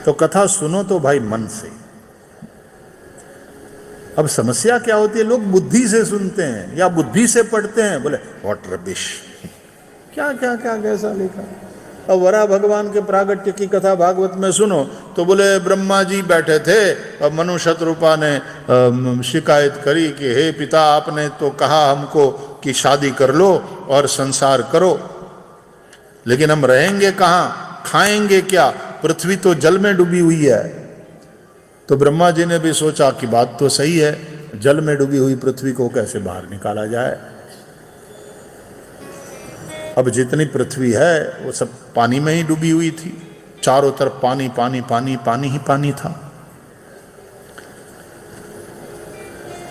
तो कथा सुनो तो भाई मन से। अब समस्या क्या होती है, लोग बुद्धि से सुनते हैं या बुद्धि से पढ़ते हैं, बोले व्हाट रबिश, क्या क्या क्या कैसा लिखा। अब वराह भगवान के प्रागट्य की कथा भागवत में सुनो तो बोले ब्रह्मा जी बैठे थे और मनु शतरूपा ने शिकायत करी कि हे पिता, आपने तो कहा हमको कि शादी कर लो और संसार करो, लेकिन हम रहेंगे कहाँ, खाएंगे क्या, पृथ्वी तो जल में डूबी हुई है। तो ब्रह्मा जी ने भी सोचा कि बात तो सही है, जल में डूबी हुई पृथ्वी को कैसे बाहर निकाला जाए। अब जितनी पृथ्वी है वो सब पानी में ही डूबी हुई थी, चारों तरफ पानी पानी पानी पानी ही पानी था।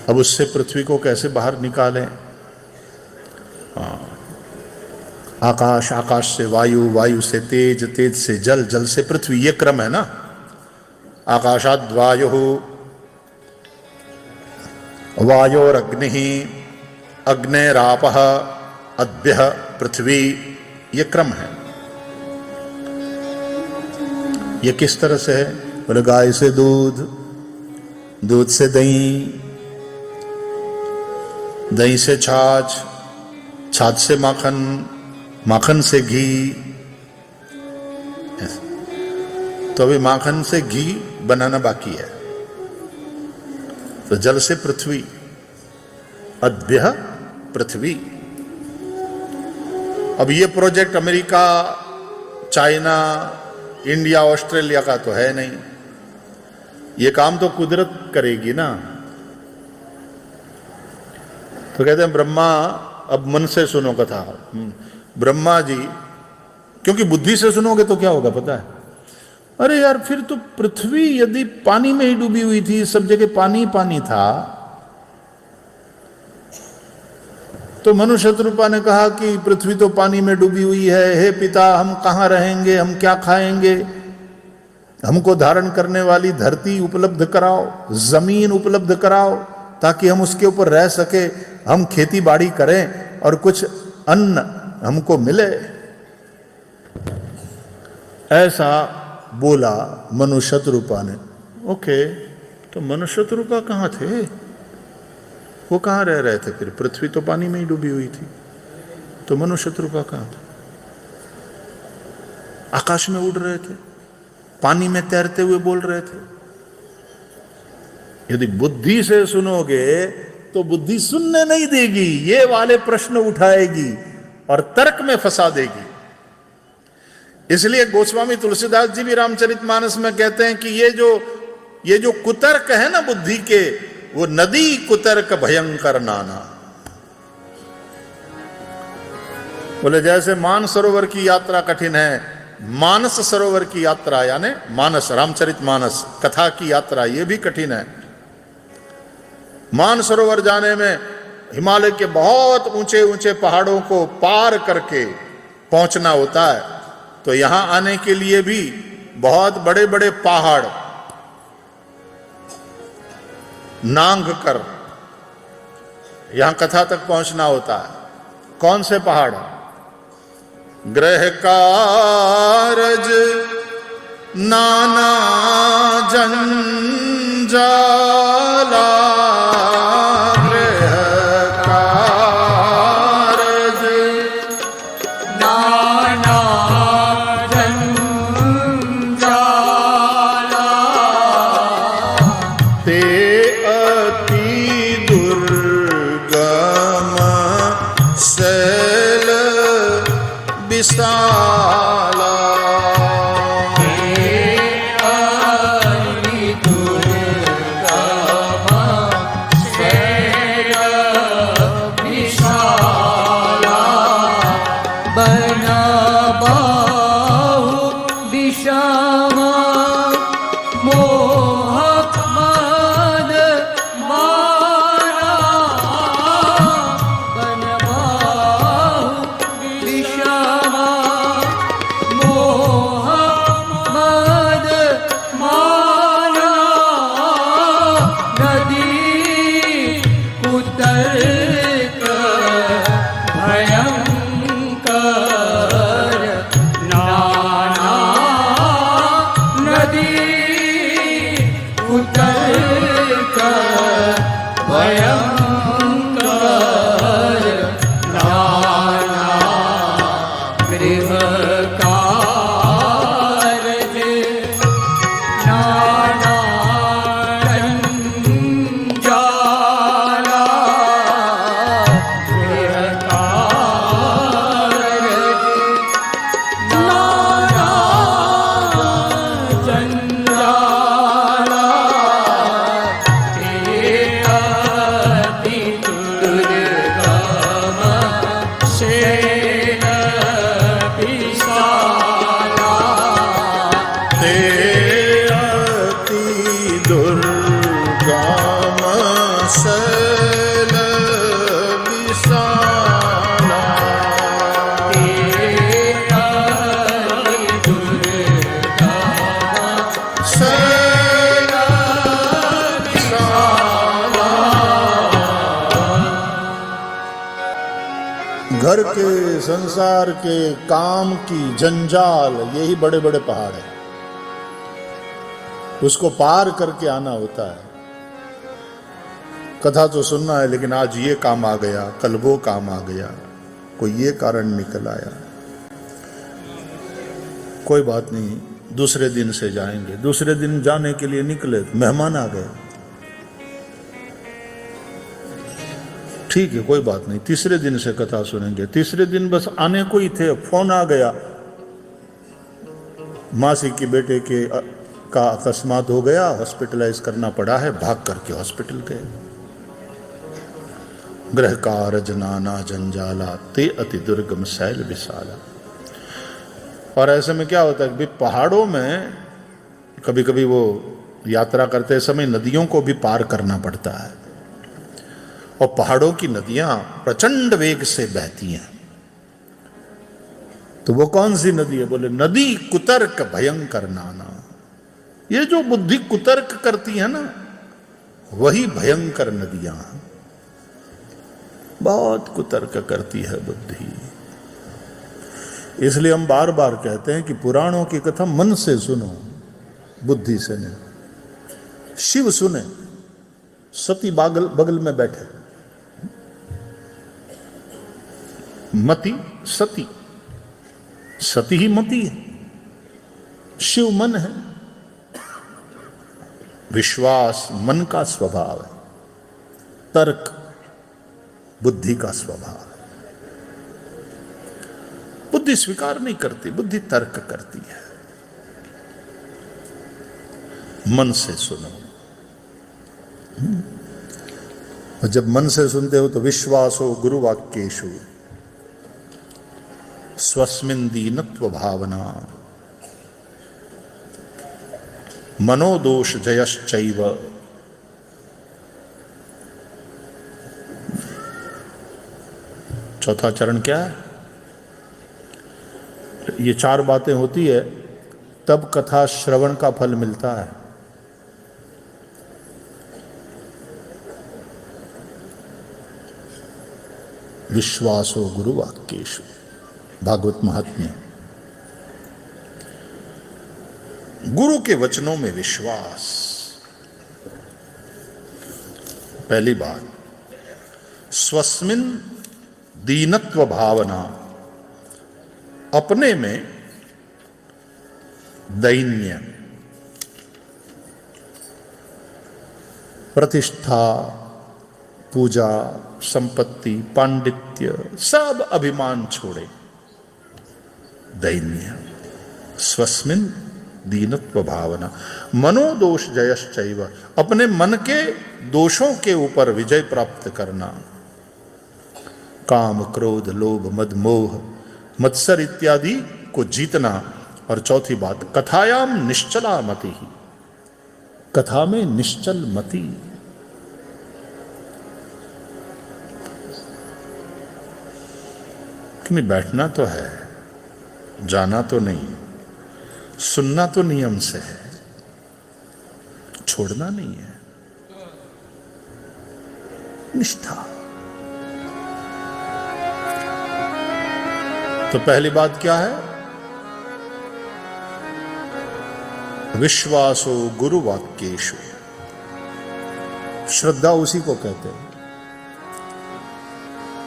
अब उससे पृथ्वी को कैसे बाहर निकालें। आकाश, आकाश से वायु, वायु से तेज, तेज से जल, जल से पृथ्वी, ये क्रम है ना। आकाशाद वायु, वायोरग्निः, अग्नेरापः, अद्भ्यः पृथ्वी, ये क्रम है। ये किस तरह से है, बोले गाय से दूध, दूध से दही, दही से छाछ, छाछ से माखन, माखन से घी। तो अभी माखन से घी बनाना बाकी है। तो जल से पृथ्वी, अद्भ्यः पृथ्वी। अब ये project America, China, India, Australia का तो है नहीं, ये काम तो कुदरत करेगी ना। तो कहते हैं ब्रह्मा, अब मन से सुनो कथा। ब्रह्मा जी, क्योंकि बुद्धि से सुनोगे तो क्या होगा पता है, अरे यार फिर तो पृथ्वी यदि पानी में ही डूबी हुई थी, सब जगह पानी पानी था, तो मनु शतरूपा ने कहा कि पृथ्वी तो पानी में डूबी हुई है, हे पिता हम कहाँ रहेंगे, हम क्या खाएंगे, हमको धारण करने वाली धरती उपलब्ध कराओ, जमीन उपलब्ध कराओ, ताकि हम उसके ऊपर रह सके, हम खेती बाड़ी करें और कुछ अन्न हमको मिले। ऐसा बोला मनु शतरूपा ने। ओके, तो मनु शतरूपा कहाँ थे, वो कहाँ रह रहे थे फिर, पृथ्वी तो पानी में ही डूबी हुई थी, तो मनु शतरूपा कहाँ थे, आकाश में उड़ रहे थे, पानी में तैरते हुए बोल रहे थे। यदि बुद्धि से सुनोगे तो बुद्धि सुनने नहीं देगी, ये वाले प्रश्न उठाएगी और तर्क में फंसा देगी। इसलिए गोस्वामी तुलसीदास जी भी रामचरितमानस में कहते हैं कि ये जो कुतर्क है ना बुद्धि के, वो नदी कुतर्क भयंकर नाना। बोले जैसे मान सरोवर की यात्रा कठिन है, मानस सरोवर की यात्रा, यानी मानस, रामचरितमानस कथा की यात्रा, ये भी कठिन है। मान सरोवर जाने में हिमालय के बहुत ऊंचे ऊंचे पहाड़ों को पार करके पहुंचना होता है, तो यहां आने के लिए भी बहुत बड़े बड़े पहाड़ नांग कर यहां कथा तक पहुंचना होता है। कौन से पहाड़, ग्रह कारज नाना जंजाला, ग्रह कारज नाना जंजाला, ते अति दुर्गम शैल विशाला, भयंकर नाना अति दुर्गम शैल विशाला, शैल विशाला। घर के, संसार के, काम की जंजाल, यही बड़े बड़े पहाड़ हैं। उसको पार करके आना होता है। कथा तो सुनना है, लेकिन आज ये काम आ गया, कल वो काम आ गया, कोई ये कारण निकल आया। कोई बात नहीं, दूसरे दिन से जाएंगे। दूसरे दिन जाने के लिए निकले, मेहमान आ गए, ठीक है, कोई बात नहीं, तीसरे दिन से कथा सुनेंगे। तीसरे दिन बस आने को ही थे, फोन आ गया, मासी के बेटे का अकस्मात हो गया, हॉस्पिटलाइज करना पड़ा है, भाग करके हॉस्पिटल गए। ग्रह कारज नाना जंजाला, ते अति दुर्गम शैल विशाला। और ऐसे में क्या होता है कि पहाड़ों में कभी कभी वो यात्रा करते समय नदियों को भी पार करना पड़ता है, और पहाड़ों की नदियां प्रचंड वेग से बहती हैं। तो वो कौन सी नदी है? बोले नदी कुतर्क भयंकर नाना। ये जो बुद्धि कुतर्क करती है ना, वही भयंकर नदियां, बहुत कुतर्क करती है बुद्धि। इसलिए हम बार बार कहते हैं कि पुराणों की कथा मन से सुनो, बुद्धि से नहीं। शिव सुने, सती बगल में बैठे, मति सती, सती ही मति है, शिव मन है। विश्वास मन का स्वभाव है, तर्क बुद्धि का स्वभाव है। बुद्धि स्वीकार नहीं करती, बुद्धि तर्क करती है। मन से सुनो, और जब मन से सुनते हो तो विश्वासो गुरु वाक्येषु स्वस्मिन दीनत्व भावना मनोदोष जयश्चैव। चौथा चरण क्या है? ये चार बातें होती है तब कथा श्रवण का फल मिलता है। विश्वासो गुरु वाक्येषु, भागवत महात्म्य। गुरु के वचनों में विश्वास। पहली बात, स्वस्मिन दीनत्व भावना, अपने में दैन्य, प्रतिष्ठा, पूजा, संपत्ति, पांडित्य, सब अभिमान छोड़े, दैन्य। स्वस्मिन दीनत्व भावना, मनोदोष जयश्चैव, अपने मन के दोषों के ऊपर विजय प्राप्त करना, काम, क्रोध, लोभ, मद, मोह, मत्सर इत्यादि को जीतना। और चौथी बात, कथायाम निश्चला मति, कथा में निश्चल मति। कि बैठना तो है, जाना तो नहीं, सुनना तो नियम से है, छोड़ना नहीं है, निष्ठा। तो पहली बात क्या है? विश्वासो गुरु वाक्येषु, श्रद्धा उसी को कहते हैं।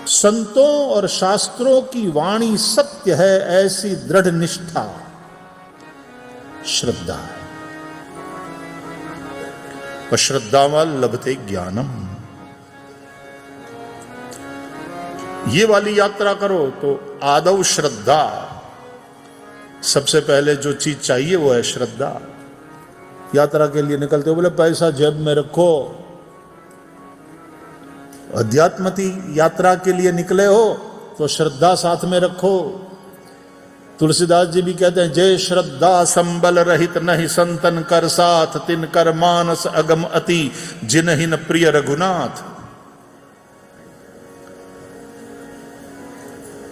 संतों और शास्त्रों की वाणी सत्य है, ऐसी दृढ़ निष्ठा श्रद्धा है। और श्रद्धावान लभते ज्ञानम। ये वाली यात्रा करो तो आदौ श्रद्धा, सबसे पहले जो चीज चाहिए वो है श्रद्धा। यात्रा के लिए निकलते हो, बोले पैसा जेब में रखो। अध्यात्म की यात्रा के लिए निकले हो तो श्रद्धा साथ में रखो। तुलसीदास जी भी कहते हैं, जय श्रद्धा संबल रहित नहीं संतन कर साथ, तिन कर मानस अगम अति जिनहिन प्रिय रघुनाथ।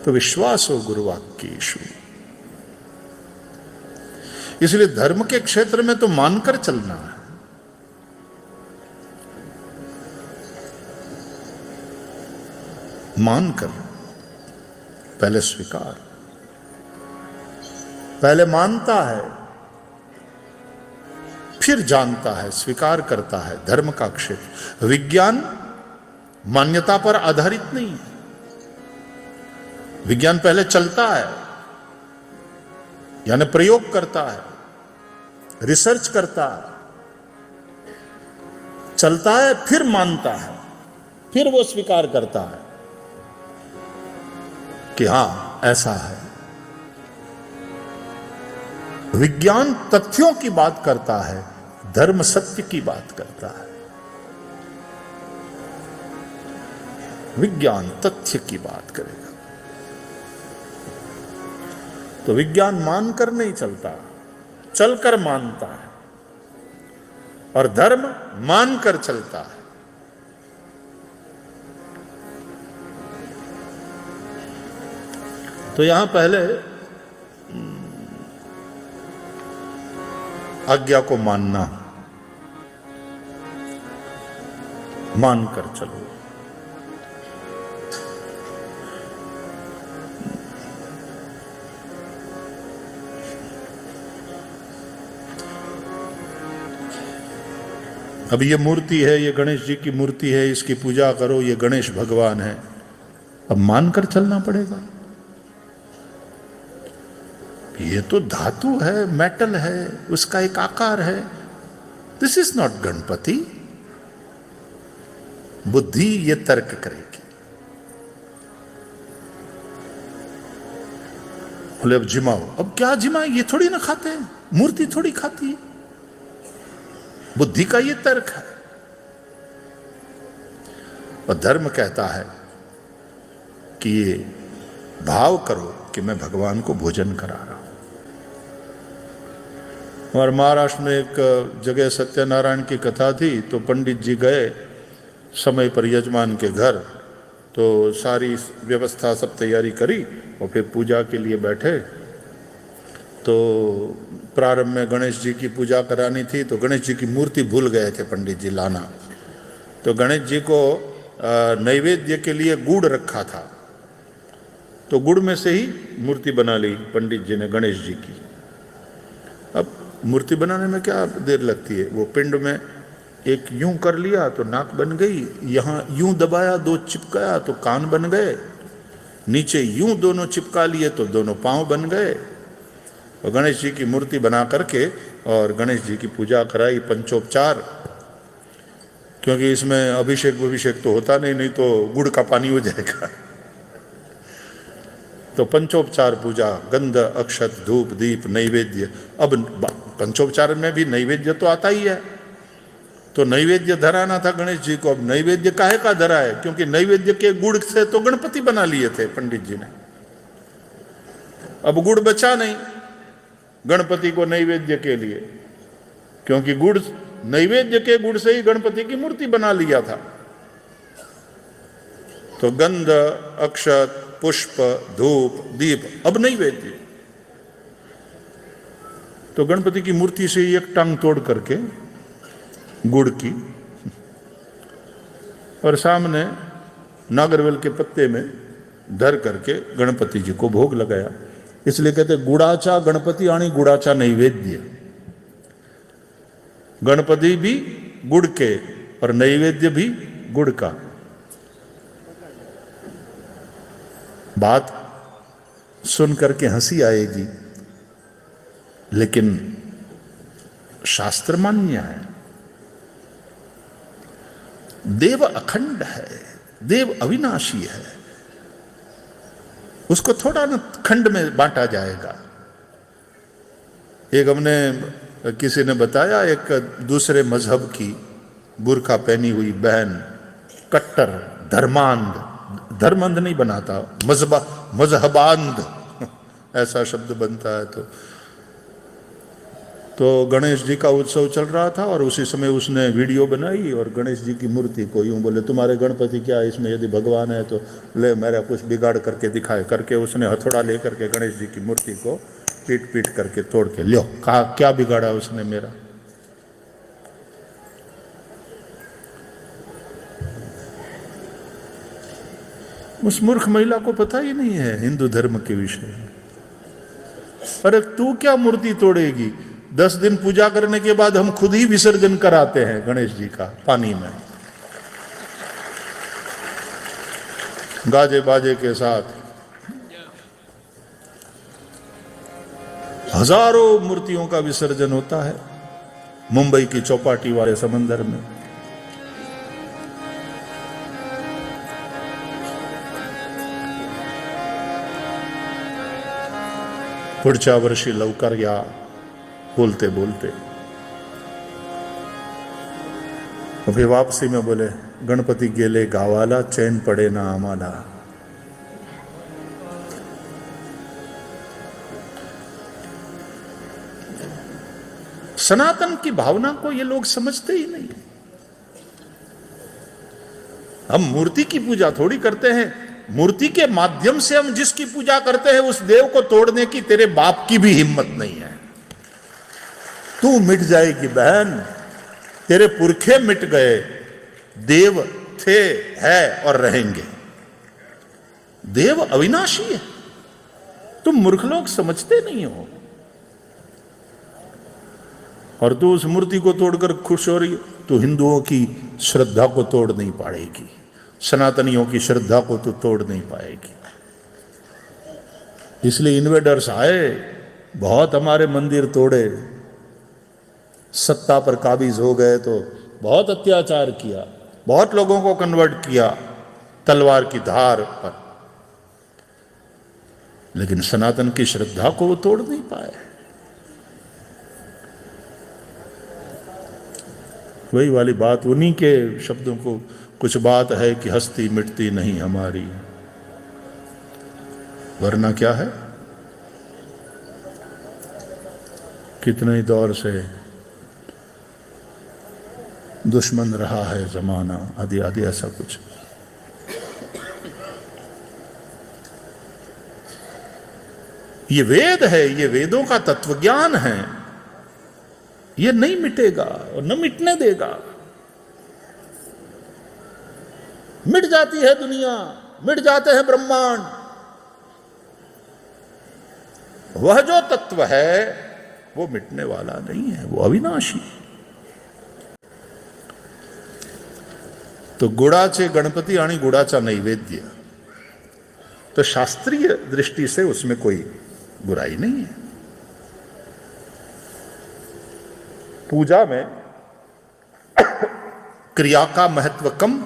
तो विश्वास हो गुरुवाक्येषु। इसलिए धर्म के क्षेत्र में तो मानकर चलना है। मानकर, पहले स्वीकार, पहले मानता है फिर जानता है, स्वीकार करता है। धर्म का क्षेत्र, विज्ञान मान्यता पर आधारित नहीं है। विज्ञान पहले चलता है, यानी प्रयोग करता है, रिसर्च करता है, चलता है, फिर मानता है, फिर वो स्वीकार करता है कि हां ऐसा है। विज्ञान तथ्यों की बात करता है, धर्म सत्य की बात करता है। विज्ञान तथ्य की बात करेगा। तो विज्ञान मानकर नहीं चलता, चलकर मानता है, और धर्म मानकर चलता है। तो यहां पहले आज्ञा को मानना, मानकर चलो। अब ये मूर्ति है, ये गणेश जी की मूर्ति है, इसकी पूजा करो, ये गणेश भगवान है। अब मानकर चलना पड़ेगा। ये तो धातु है, मेटल है, उसका एक आकार है। This is not Ganpati. बुद्धि ये तर्क करेगी, बोले अब जिमाओ। अब क्या जिमाए? ये थोड़ी ना खाते हैं, मूर्ति थोड़ी खाती है। बुद्धि का ये तर्क है। और धर्म कहता है कि ये भाव करो कि मैं भगवान को भोजन करा रहा हूं। और महाराष्ट्र में एक जगह सत्यनारायण की कथा थी, तो पंडित जी गए समय पर यजमान के घर, तो सारी व्यवस्था सब तैयारी करी और फिर पूजा के लिए बैठे। तो प्रारंभ में गणेश जी की पूजा करानी थी, तो गणेश जी की मूर्ति भूल गए थे पंडित जी लाना। तो गणेश जी को नैवेद्य के लिए गुड़ रखा था, तो गुड़ में से ही मूर्ति बना ली पंडित जी ने गणेश जी की। अब मूर्ति बनाने में क्या देर लगती है? वो पिंड में एक यूं कर लिया तो नाक बन गई, यहां यूं दबाया, दो चिपकाया तो कान बन गए, नीचे यूं दोनों चिपका लिए तो दोनों पांव बन गए। और गणेश जी की मूर्ति बना करके और गणेश जी की पूजा कराई, पंचोपचार, क्योंकि इसमें अभिषेक तो होता नहीं तो गुड़ का पानी हो जाएगा। तो पंचोपचार पूजा, गंध, अक्षत, धूप, दीप, नैवेद्य। अब पंचोपचार में भी नैवेद्य तो आता ही है, तो नैवेद्य धराना था गणेश जी को। अब नैवेद्य काहे का धरा है? क्योंकि नैवेद्य के गुड़ से तो गणपति बना लिए थे पंडित जी ने। अब गुड़ बचा नहीं गणपति को नैवेद्य के लिए, क्योंकि गुड़, नैवेद्य के गुड़ से ही गणपति की मूर्ति बना लिया था। तो गंध, अक्षत, पुष्प, धूप, दीप, अब नैवेद्य। तो गणपति की मूर्ति से एक टांग तोड़ करके गुड़ की, और सामने नागरवेल के पत्ते में धर करके गणपति जी को भोग लगाया। इसलिए कहते गुड़ाचा गणपति आणि गुड़ाचा नैवेद्य। गणपति भी गुड़ के और नैवेद्य भी गुड़ का। बात सुन करके हंसी आएगी, लेकिन शास्त्र मान्य है। देव अखंड है, देव अविनाशी है, उसको थोड़ा ना खंड में बांटा जाएगा। एक हमने किसी ने बताया, एक दूसरे मजहब की बुर्का पहनी हुई बहन, कट्टर धर्मांध, धर्मांध नहीं बनाता, मजहबांध, ऐसा शब्द बनता है। तो गणेश जी का उत्सव चल रहा था और उसी समय उसने वीडियो बनाई और गणेश जी की मूर्ति को यूं बोले, तुम्हारे गणपति क्या है, इसमें यदि भगवान है तो ले मेरा कुछ बिगाड़ करके दिखाए, करके उसने हथौड़ा ले करके गणेश जी की मूर्ति को पीट पीट करके तोड़ के लो, कहा क्या बिगाड़ा उसने मेरा। उस मूर्ख महिला को पता ही नहीं है हिंदू धर्म के विषय में। अरे तू क्या मूर्ति तोड़ेगी, 10 दिन पूजा करने के बाद हम खुद ही विसर्जन कराते हैं गणेश जी का पानी में, गाजे बाजे के साथ। हजारों मूर्तियों का विसर्जन होता है मुंबई की चौपाटी वाले समंदर में। पुढच्या वर्षी लवकर या बोलते बोलते अभी वापसी में बोले, गणपती गेले गावाला, चैन पडे ना आम्हाला। सनातन की भावना को ये लोग समझते ही नहीं। हम मूर्ति की पूजा थोड़ी करते हैं, मूर्ति के माध्यम से हम जिसकी पूजा करते हैं उस देव को तोड़ने की तेरे बाप की भी हिम्मत नहीं है। तू मिट जाएगी बहन, तेरे पुरखे मिट गए, देव थे, है और रहेंगे। देव अविनाशी है, तुम मूर्ख लोग समझते नहीं हो। और तू उस मूर्ति को तोड़कर खुश हो रही हो, तो हिंदुओं की श्रद्धा को तोड़ नहीं पाएगी, सनातनियों की श्रद्धा को तो तोड़ नहीं पाएगी। इसलिए इन्वेडर्स आए, बहुत हमारे मंदिर तोड़े, सत्ता पर काबिज हो गए तो बहुत अत्याचार किया, बहुत लोगों को कन्वर्ट किया तलवार की धार पर, लेकिन सनातन की श्रद्धा को वो तोड़ नहीं पाए। वही वाली बात, उन्हीं के शब्दों को, कुछ बात है कि हस्ती मिटती नहीं हमारी, वरना क्या है, कितने दौर से दुश्मन रहा है जमाना, आदि आदि ऐसा कुछ। ये वेद है, ये वेदों का तत्वज्ञान है, ये नहीं मिटेगा और न मिटने देगा। मिट जाती है दुनिया, मिट जाते हैं ब्रह्मांड, वह जो तत्व है वो मिटने वाला नहीं है, वो अविनाशी। तो गुड़ाचे गणपती आणि गुड़ाचा नैवेद्य, तो शास्त्रीय दृष्टि से उसमें कोई बुराई नहीं है। पूजा में क्रिया का महत्व कम,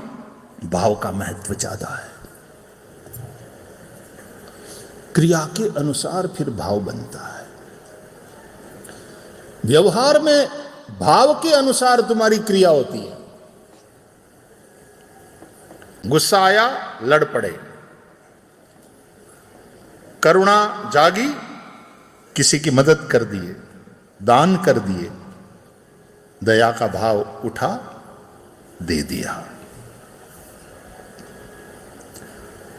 भाव का महत्व ज्यादा है। क्रिया के अनुसार फिर भाव बनता है। व्यवहार में भाव के अनुसार तुम्हारी क्रिया होती है। गुस्सा आया, लड़ पड़े, करुणा जागी, किसी की मदद कर दिए, दान कर दिए, दया का भाव उठा, दे दिया।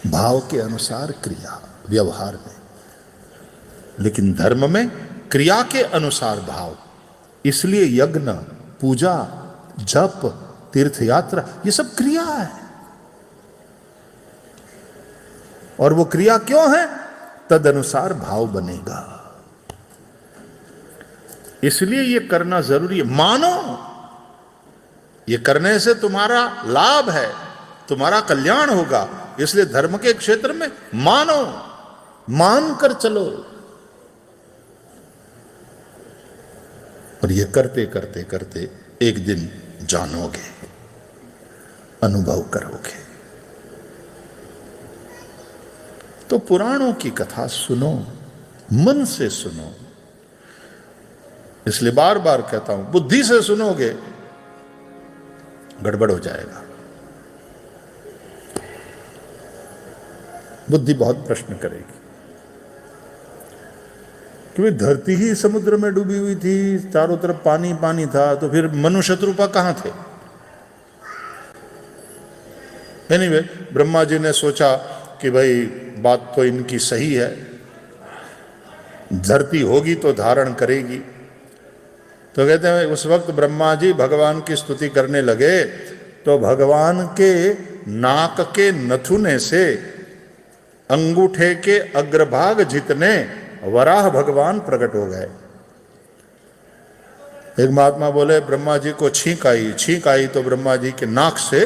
भाव के अनुसार क्रिया व्यवहार में, लेकिन धर्म में क्रिया के अनुसार भाव। इसलिए यज्ञ, पूजा, जप, तीर्थ यात्रा, ये सब क्रिया है। और वो क्रिया क्यों है? तद अनुसार भाव बनेगा। इसलिए ये करना जरूरी है। मानो ये करने से तुम्हारा लाभ है, तुम्हारा कल्याण होगा। इसलिए धर्म के क्षेत्र में मानो, मान कर चलो। और ये करते करते करते एक दिन जानोगे, अनुभव करोगे। तो पुराणों की कथा सुनो, मन से सुनो। इसलिए बार बार कहता हूं, बुद्धि से सुनोगे गड़बड़ हो जाएगा। बुद्धि बहुत प्रश्न करेगी। क्योंकि धरती ही समुद्र में डूबी हुई थी, चारों तरफ पानी पानी था, तो फिर मनु शत्रुपा कहां थे? एनीवे, ब्रह्मा जी ने सोचा कि भाई बात तो इनकी सही है, धरती होगी तो धारण करेगी। तो कहते हैं उस वक्त ब्रह्मा जी भगवान की स्तुति करने लगे तो भगवान के नाक के नथुने से अंगूठे के अग्रभाग जितने वराह भगवान प्रकट हो गए। एक महात्मा बोले ब्रह्मा जी को छींक आई तो ब्रह्मा जी के नाक से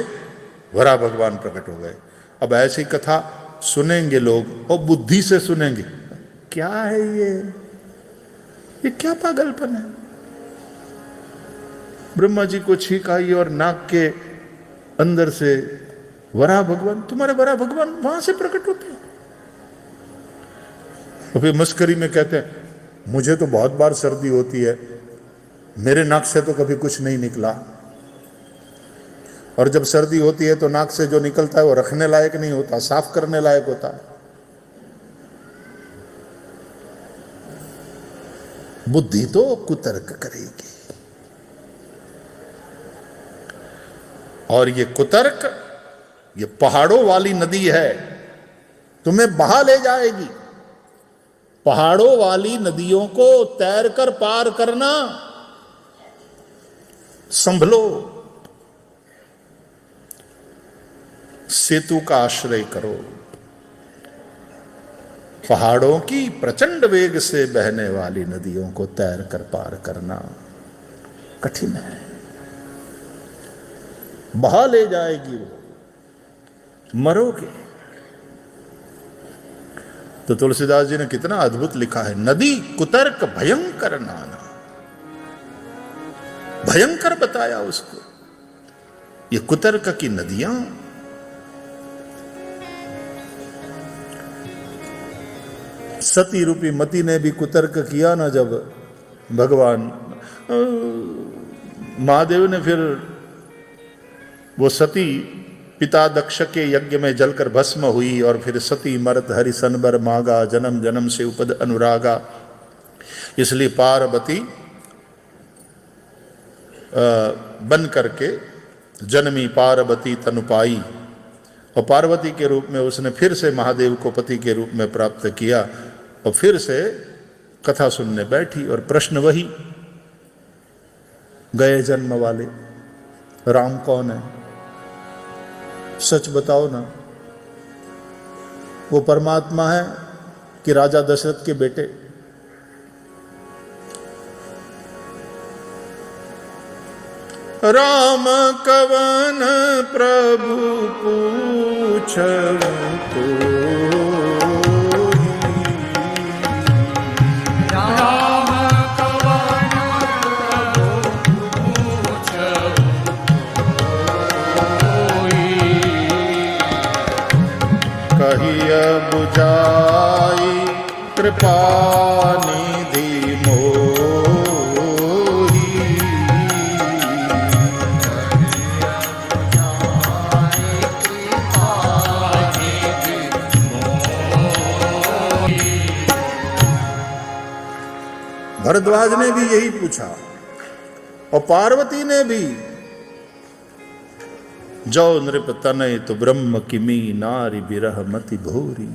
वराह भगवान प्रकट हो गए। अब ऐसी कथा सुनेंगे लोग और बुद्धि से सुनेंगे, क्या है ये क्या पागलपन है? ब्रह्मा जी को छींक आई और नाक के अंदर से वराह भगवान, तुम्हारे वराह भगवान वहां से प्रकट होते हैं। और फिर मस्करी में कहते हैं मुझे तो बहुत बार सर्दी होती है, मेरे नाक से तो कभी कुछ नहीं निकला, और जब सर्दी होती है तो नाक से जो निकलता है वो रखने लायक नहीं होता, साफ करने लायक होता है। बुद्धि तो कुतर्क करेगी, और ये कुतर्क ये पहाड़ों वाली नदी है, तुम्हें बहा ले जाएगी। पहाड़ों वाली नदियों को तैरकर पार करना, संभलो, सेतु का आश्रय करो। पहाड़ों की प्रचंड वेग से बहने वाली नदियों को तैरकर पार करना कठिन है, बहा ले जाएगी वो, मरोगे। तो तुलसीदास जी ने कितना अद्भुत लिखा है, नदी कुतर्क भयंकर नाना, भयंकर बताया उसको। ये कुतर्क की नदियां, सती रूपी मती ने भी कुतर्क किया ना, जब भगवान महादेव ने फिर वो सती पिता दक्ष के यज्ञ में जलकर भस्म हुई, और फिर सती मरत हरि सनबर मागा, जन्म जन्म से उपद अनुरागा। इसलिए पार्वती बन करके जन्मी पार्वती तनु पाई, और पार्वती के रूप में उसने फिर से महादेव को पति के रूप में प्राप्त किया, और फिर से कथा सुनने बैठी। और प्रश्न वही, गए जन्म वाले राम कौन है? सच बताओ ना, वो परमात्मा है कि राजा दशरथ के बेटे? राम कवन प्रभु पूछऊ तो, राम कवन प्रभु पूछऊ कहिय बुझाई कृपा निधि मोही। भरद्वाज ने भी यही पूछा, और पार्वती ने भी, जो नृप तनय तो ब्रह्म किमी नारी बिरह मति भोरी।